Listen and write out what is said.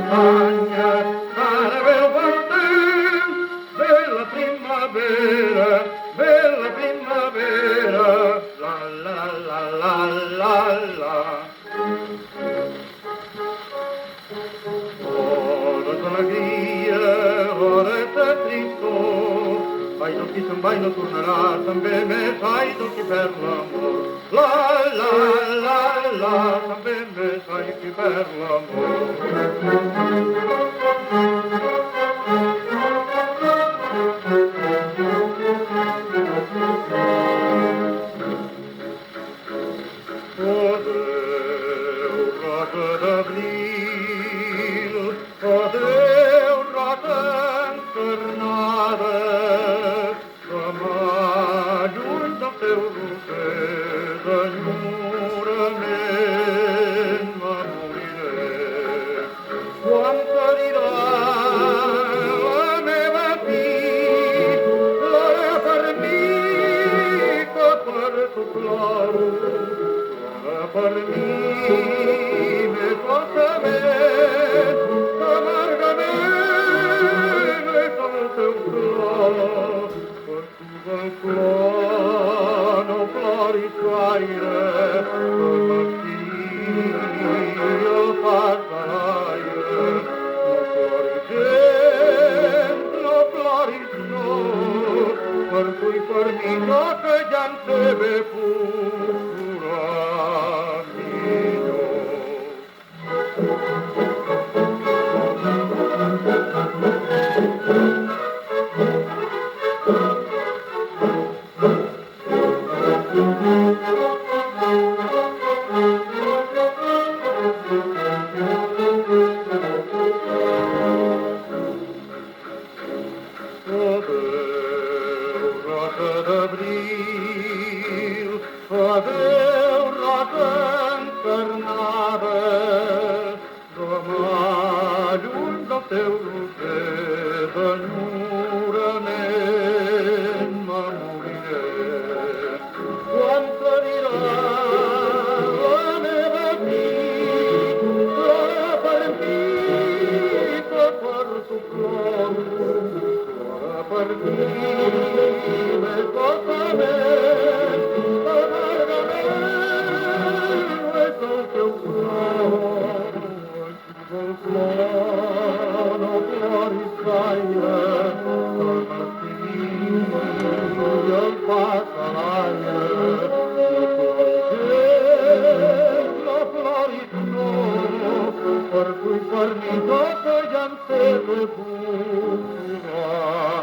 montagna, cara bel bon temps, bella primavera, bella primavera, la la la la la la. Ora d'alegria, ora de tristor, ai del qui se'n va i no tornarà, també més ai del qui perd l'amor. La la la la, també més ai qui perd l'amor. Adéu, rosa d'abril, adéu, rosa encarnada, demà lluny del teu roser d'enyorament me moriré. Quan te dirà la meva fi, plora per mi que per tu ploro, per mi més dolçament, amargament és el teu plor. Per tu del plor no ploris gaire, el martiri el fas de l'aire. No ploris gens, no ploris no, per tu i per mi no, que ja en sé bé puc plorar millor. Adéu, rosa d'abril, adéu, rosa encarnada, demà lluny del teu roser d'enyorament me moriré. Quan te dirà la meva fi, plora per mi que per tu ploro, per mi més dolçament, amargament és el teu plor. El plor no ploris gaire, el martiri el fas a l'aire. No ploris, no ploris no, per tu i per mi tot ja en sé que puc plorar.